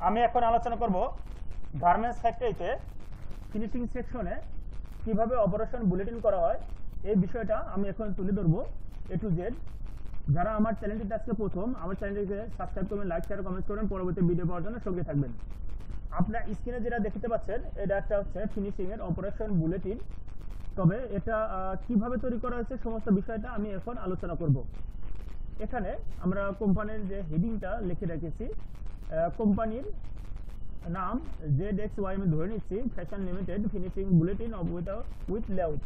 আমি এখন আলোচনা করব গার্মেন্টস ফ্যাক্টরিতে ফিনিশিং সেকশনে কিভাবে অপারেশন বুলেটিন করা হয় এই বিষয়টা আমি এখন তুলে ধরবো এ টু জেড। যারা আমার চ্যানেলটিতে আজকে প্রথম, আমার চ্যানেলটিকে সাবস্ক্রাইব করবেন, লাইক শেয়ার কমেন্ট করবেন, পরবর্তী ভিডিও পাওয়ার জন্য সঙ্গে থাকবেন। আপনার স্ক্রিনে যেটা দেখতে পাচ্ছেন এটা একটা হচ্ছে ফিনিশিং এর অপারেশন বুলেটিন। তবে এটা কিভাবে তৈরি করা হয়েছে সমস্ত বিষয়টা আমি এখন আলোচনা করব। এখানে আমরা কোম্পানির যে হেডিংটা লিখে রেখেছি, কোম্পানির নাম ZXY আমি ধরে নিচ্ছি, fashion limited finishing bulletin of with layout.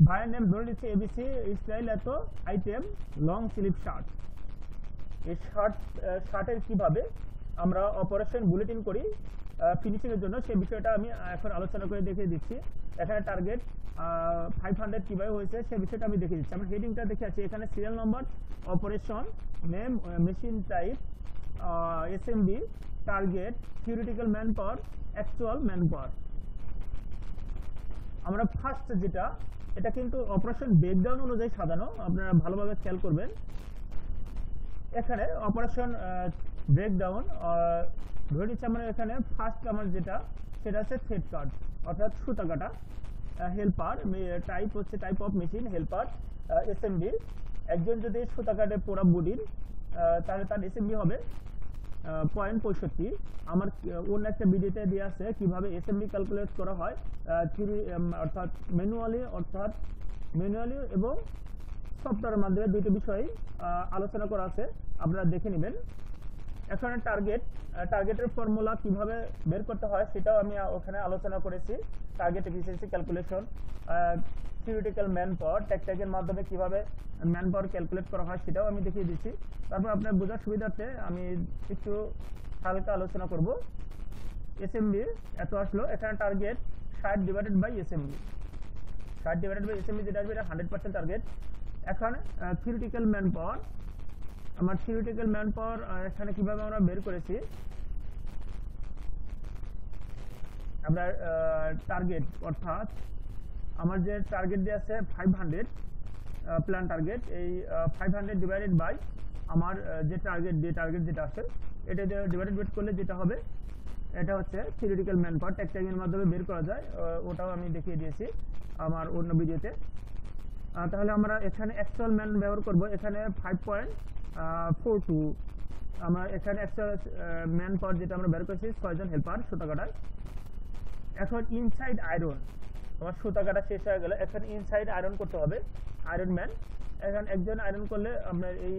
ভাইয়ের নেম ধরে নিচ্ছি ABC স্টাইল এত আইটেম লং স্লিভ শার্ট। এই শার্টের কিভাবে আমরা অপারেশন বুলেটিন করি ফিনিশিং এর জন্য সেই বিষয়টা আমি এখন আলোচনা করে দেখিয়ে দিচ্ছি। এখানে টার্গেট 500 কিভাবে হয়েছে সেই বিষয়টা আমি দেখিয়ে দিচ্ছি। আমরা হেডিংটা দেখে আছি, এখানে serial number, operation name, machine type, SMB, target, theoretical man পাওয়ার, অ্যাকচুয়াল ম্যান পাওয়ার। আমরা ফার্স্ট যেটা, এটা কিন্তু অপারেশন ব্রেকডাউন অনুযায়ী সাজানো, আপনারা ভালোভাবে খেয়াল করবেন। এখানে অপারেশন ব্রেকডাউন ধরে নিচ্ছি আমরা, এখানে ফার্স্ট আমার যেটা সেটা হচ্ছে থ্রেড কাট অর্থাৎ সুতা কাটা, হেল্পার টাইপ হচ্ছে type of machine helper, SMB একজন যদি সুতা কাটে পোড়া বডির তাহলে তার SMB হবে 0.65। আমার অন্য একটা ভিডিওতে দিয়ে আছে কিভাবে SMB ক্যালকুলেট করা হয়, অর্থাৎ ম্যানুয়ালি এবং সফটওয়্যারের মাধ্যমে দুইটি বিষয় আলোচনা করা আছে, আপনারা দেখে নেবেন। এখন টার্গেটের ফর্মুলা কিভাবে বের করতে হয় সেটাও আমি ওখানে আলোচনা করেছি। Target efficiency calculation, theoretical man power, ট্যাগের মাধ্যমে কিভাবে ম্যান পাওয়ার ক্যালকুলেট করা হয় সেটাও আমি দেখিয়ে দিচ্ছি। তারপর আপনার বোঝার সুবিধার্থে আমি একটু হালকা আলোচনা করব। SMB এত আসলো, এখানে টার্গেট 60 ডিভাইডেড বাই SMB, যেটা আসবে এটা 100% টার্গেট। এখন থিওরিটিক্যাল ম্যান পাওয়ার, আমার থিওরিটিক্যাল ম্যান পাওয়ার এখানে কিভাবে আমরা বের করেছি, আমরা টার্গেট অর্থাৎ আমার যে টার্গেট দিয়ে আছে 500 প্ল্যান টার্গেট, এই 500 ডিভাইডেড বাই আমার যে টার্গেট যেটা আছে এটা ডিভাইডেড করলে যেটা হবে এটা হচ্ছে থিওরিটিক্যাল ম্যান পাওয়ার। ট্যাগের মাধ্যমে বের করা যায়, ওটাও আমি দেখিয়ে দিয়েছি আমার অন্য ভিডিওতে। তাহলে আমরা এখানে অ্যাকচুয়াল ম্যান ব্যবহার করব, এখানে 5.42 আমরা এখানে অ্যাকচুয়াল ম্যান পাওয়ার যেটা আমরা বের করেছি 6 জন হেল্পার সুতা কাটার। এখন ইনসাইড আয়রন, আমার সুতা কাটা শেষ হয়ে গেলে এখন ইনসাইড আয়রন করতে হবে, আয়রন ম্যান। এখন একজন আয়রন করলে আপনার এই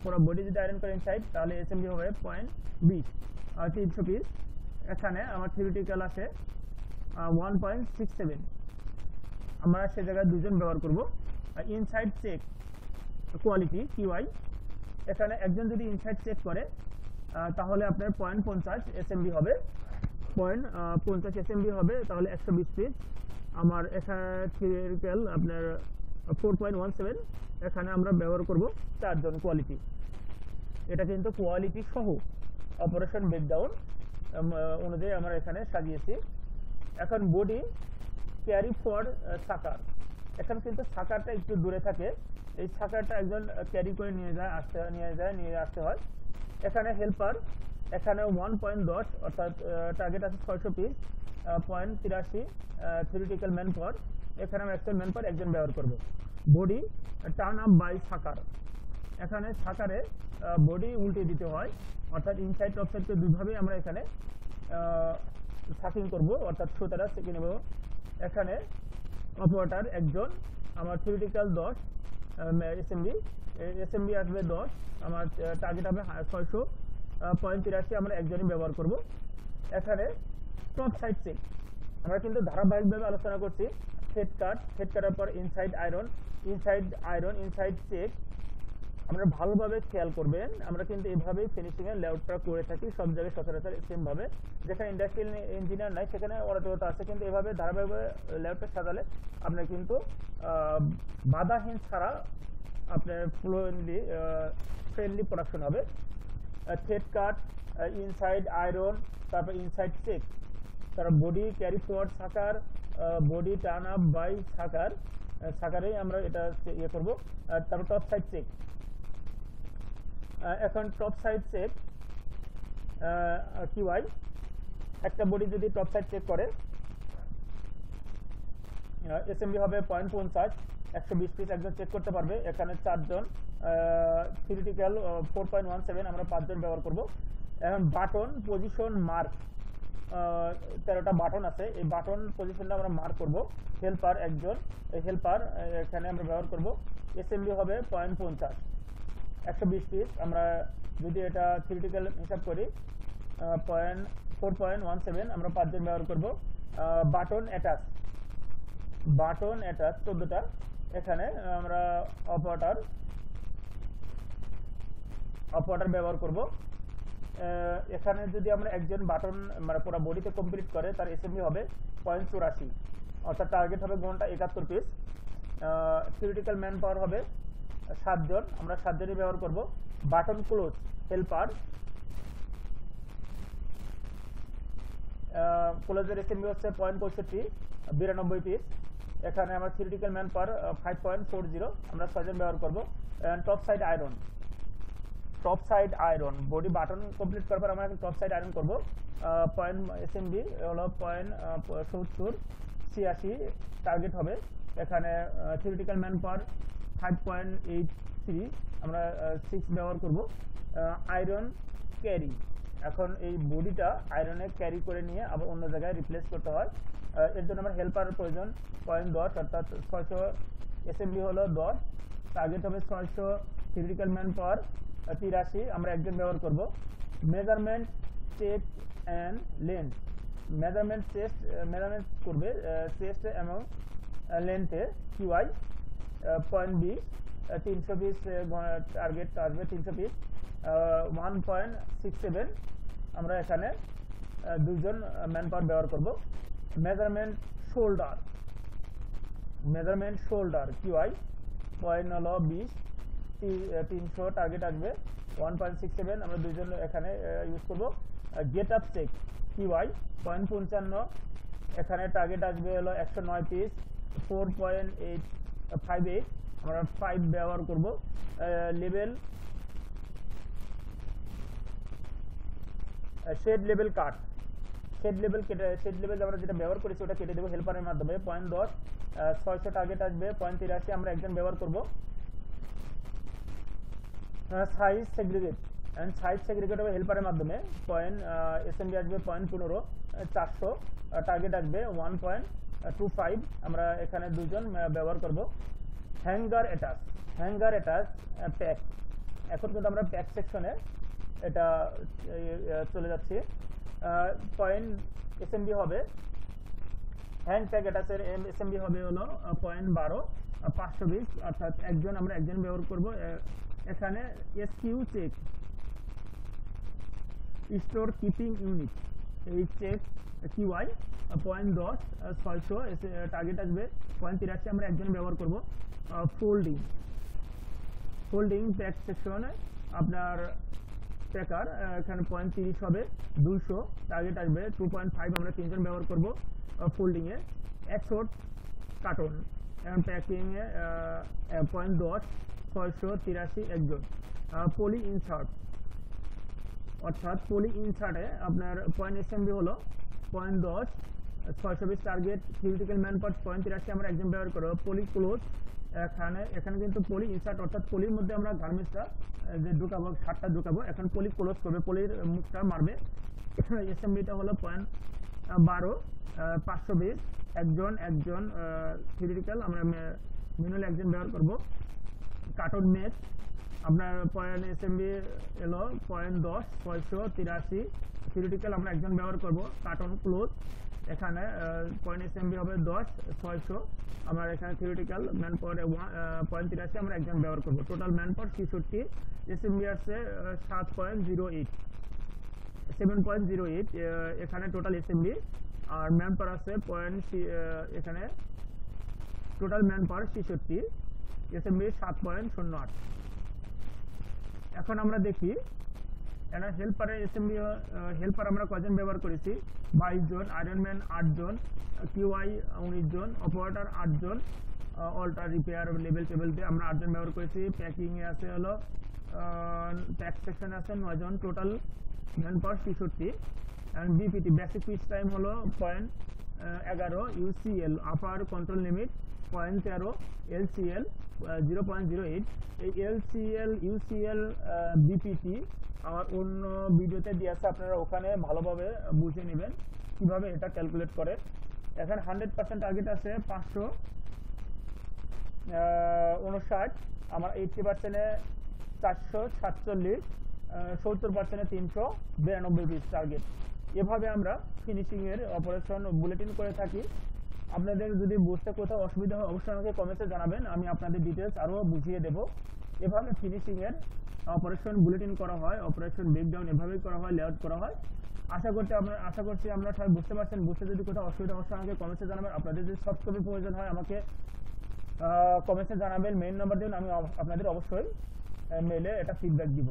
পুরো বডি যদি আয়রন করে ইনসাইড তাহলে SMB হবে 0.20 300 পিস। এখানে আমার থিওরিটিক্যাল আছে 1.67, আমরা সে জায়গায় দুজন ব্যবহার করব। ইনসাইড চেক কোয়ালিটি QI, এখানে একজন যদি ইনসাইড চেক করে তাহলে আপনার 0.50 SMB হবে, 0.50 SMB হবে, তাহলে 120 পিস। আমার এখানে থিওরিটিক্যাল আপনার 4.17, এখানে আমরা ব্যবহার করব 4 জন কোয়ালিটি। এটা কিন্তু কোয়ালিটি সহ অপারেশন ব্রেকডাউন অনুযায়ী আমরা এখানে সাজিয়েছি। এখন বডি ক্যারি ফর সাকার, এখানে কিন্তু সাকারটা একটু দূরে থাকে, এই সাকারটা একজন ক্যারি করে নিয়ে আসতে হয়। এখানে হেল্পার, এখানে 1.10 অর্থাৎ টার্গেট আছে 600 পিস, 0.83 থিওরিটিক্যাল ম্যান পাওয়ার, এখানে আমি অ্যাকচুয়াল ম্যান পাওয়ার একজন ব্যবহার করব। বডি টার্ন আপ বাই সাকার, এখানে সাকারে বডি উল্টে দিতে হয়, অর্থাৎ ইনসাইড টপ সাইডকে দুইভাবেই আমরা এখানে সাকিং করব, অর্থাৎ সুতারা সেকে নেব। এখানে অপারেটর একজন, আমার থিওরিটিক্যাল 10 SMB আসবে 10, আমার টার্গেট হবে 600, 0.83 আমরা একজনই ব্যবহার করব। এখানে টপ সাইড চেক, আমরা কিন্তু ধারাবাহিকভাবে আলোচনা করছি। থ্রেড কাটার পর ইনসাইড চেক, আমরা ভালোভাবে খেয়াল করবেন, আমরা কিন্তু এইভাবেই ফিনিশিং এর লেআউটটা করে থাকি সব জায়গায় সচরাচর সেম ভাবে। যেখানে ইন্ডাস্ট্রিয়াল ইঞ্জিনিয়ার নাই সেখানে অরাজকতা আছে, কিন্তু এভাবে ধারাবাহিকভাবে লেআউটটা সাজালে আপনার কিন্তু বাধাহীন ছাড়া আপনার ফ্রেন্ডলি প্রোডাকশন হবে। থ্রেড কাট, ইনসাইড আয়রন, তারপর ইনসাইড চেক, তারপর বডি ক্যারি ফরওয়ার্ড সাকার, বডি টার্ন আপ বাই সাকারেই আমরা এটা ইয়ে করব। তারপর টপ সাইড চেক, এখন টপ সাইড চেক কিউআই একটা বডি যদি টপ সাইড চেক করে এসএমবি হবে 0.50 120 পিস একজন চেক করতে পারবে। এখানে 4 জন, থিওরিটিক্যাল 4.17 আমরা 5 জন ব্যবহার করব। এখন বাটন পজিশন মার্ক 13টা বাটন আছে, এই বাটন পজিশনটা আমরা মার্ক করব। হেল্পার একজন, এই হেল্পার এখানে আমরা ব্যবহার করব। এসএমবি হবে 0.50 120 পিস। আমরা যদি এটা থিওরিটিক্যাল হিসাব করি 4.17 আমরা 5 জন ব্যবহার করব। বাটন অ্যাটাচ 14টা। এখানে আমরা অপারেটর ব্যবহার করব। এখানে যদি আমরা একজন বাটন মানে পুরো বডিতে কমপ্লিট করে তার এসএমবি হবে 0.84, অর্থাৎ টার্গেট হবে ঘন্টা 71 পিস। থিওরিটিক্যাল ম্যান পাওয়ার হবে 7 জন, আমরা 7 জনই ব্যবহার করব। বাটন ক্লোজ হেল্পার ক্লোজের এসএমবি হচ্ছে 0.65 92 পিস। এখানে আমরা থিওরিটিক্যাল ম্যান পাওয়ার 5.40 আমরা 6 জন ব্যবহার করব। Top side iron body button complete করার পর আমরা এখন টপ সাইড আয়রন করব। এসএমবি হলো 0.70 টার্গেট হবে। এখানে থিওরিটিক্যাল ম্যান পাওয়ার 5.83 আমরা 6 ব্যবহার করব। আয়রন ক্যারি, এখন এই বডিটা আয়রনে ক্যারি করে নিয়ে আবার অন্য জায়গায় রিপ্লেস করতে হয়, এর জন্য আমার হেল্পারের প্রয়োজন 0.10 অর্থাৎ 600। এসএমবি হলো 10, টার্গেট হবে 600। থিওরিটিক্যাল ম্যান পাওয়ার 83 আমরা একজন ব্যবহার করব। Measurement chest and length measurement করবে চেস্ট এবং লেন্থে কিউআই 0.20 300 পিস টার্গেট আসবে 300 পিস। 1.67 আমরা এখানে 2 জন ম্যান পাওয়ার ব্যবহার করব। মেজারমেন্ট শোল্ডার কিউআই 0.20 300 টার্গেট আসবে 1.67 আমরা 2 জন এখানে ইউজ করব। গেট আপ চেক কিউআই 0.55 এখানে টার্গেট আসবে হলো 109 পিস 4.858 আমরা 5 ব্যবহার করব। লেভেল শেড লেভেল আমরা যেটা ব্যবহার করেছি ওটা কেটে দেবো হেল্পারের মাধ্যমে 0.10 600 টার্গেট আসবে 0.83 আমরা একজন ব্যবহার করব। সাইজ সেগ্রিগেট হবে হেল্পারের মাধ্যমে এসএমবি আসবে 0.15 400 টার্গেট আসবে 1.25 আমরা এখানে 2 জন ব্যবহার করব। হ্যাঙ্গার অ্যাটাচ প্যাক, এখন কিন্তু আমরা প্যাক সেকশনে এটা চলে যাচ্ছি। এসএমবি হবে হ্যান্ড প্যাক অ্যাটাচের এসএমবি হবে হলো 0.12 520 অর্থাৎ আমরা একজন ব্যবহার করব। এখানে SKU check store keeping unit এই চেক কিউআই 0.10 600 টার্গেট আসবে 0.83 আমরা একজন ব্যবহার করব। ফোল্ডিং প্যাক সেকশনে আপনার প্যাকার এখানে 0.30 হবে 200 টার্গেট আসবে 2.5 আমরা 3 জন ব্যবহার করব। ফোল্ডিংয়ে এক্সপোর্ট কার্টন এবং প্যাকিংয়ে 0.10 683 একজন। পলি ইনসার্ট অর্থাৎ পলি ইনসার্টে আপনার এসএমবি হলো 0.10 620 টার্গেট থিওরিটিক্যাল ম্যান পাওয়ার 0.83 আমরা একজন ব্যবহার করব। পলি ক্লোজ এখানে কিন্তু পলি ইনসার্ট অর্থাৎ পলির মধ্যে আমরা গার্মেন্টসটা যে ঢুকাবো শার্টটা ঢুকাবো, এখন পলি ক্লোজ করবে, পলির মুখটা মারবে। এসএমবিটা হলো 0.12 520 একজন থিওরিটিক্যাল আমরা ম্যানুয়ালি একজন ব্যবহার করব। কার্টন মেক আপনার এসএমবি এলো 0.10 683 থিওরিটিক্যাল আমরা একজন ব্যবহার করব। কার্টন ক্লোজ এখানে এসএমবি হবে 10 600 আমরা এখানে থিওরিটিক্যাল ম্যান পাওয়ার 0.83 আমরা একজন ব্যবহার করব। টোটাল ম্যান পাওয়ার 66, এসএমবি আছে 7.08 এখানে টোটাল এসএমবি আর ম্যান পাওয়ার আছে এখানে টোটাল ম্যান পাওয়ার 66 এসএমবি 7.08। এখন আমরা দেখি এখানে হেল্পারের এসএমবি হেল্পার আমরা কয়জন ব্যবহার করেছি 22 জন, আয়রনম্যান 8 জন, কিউআই 19 জন, অপারেটর 8 জন, অল্টার রিপেয়ার লেভেল টেবিল দিয়ে আমরা 8 জন ব্যবহার করেছি। প্যাকিং এ আছে হলো ট্যাক্স সেকশনে আছে 9 জন, total man power 66। And BPT basic pitch time হলো 0.11, UCL upper control limit 0.13, LCL 0.08। এই এলসিএল ইউসিএল বিপিটি আমার অন্য ভিডিওতে দিয়ে আছে, আপনারা ওখানে ভালোভাবে বুঝে নেবেন কিভাবে এটা ক্যালকুলেট করে। এখানে 100% টার্গেট আছে 559, আমার 80%-এ 447, 70%-এ 392 পিস টার্গেট। এভাবে আমরা ফিনিশিং এর অপারেশন বুলেটিন করে থাকি। আপনাদের যদি বুঝতে কোথাও অসুবিধা হয় অবশ্যই আমাকে কমেন্টে জানাবেন, আমি আপনাদের ডিটেলস আরও বুঝিয়ে দেব। এভাবে ফিনিশিং এর অপারেশন বুলেটিন করা হয়, অপারেশন ব্রেকডাউন এভাবেই করা হয়, লেআউট করা হয়। আশা করছি আমরা সবাই বুঝতে পারছেন। বুঝতে যদি কোথাও অসুবিধা অবশ্যই আমাকে কমেন্টে জানাবেন। আপনাদের যদি সফট কপি প্রয়োজন হয় আমাকে কমেন্টে জানাবেন, মেইল নাম্বার দিন, আমি আপনাদের অবশ্যই মেইলে এটা ফিডব্যাক দিব।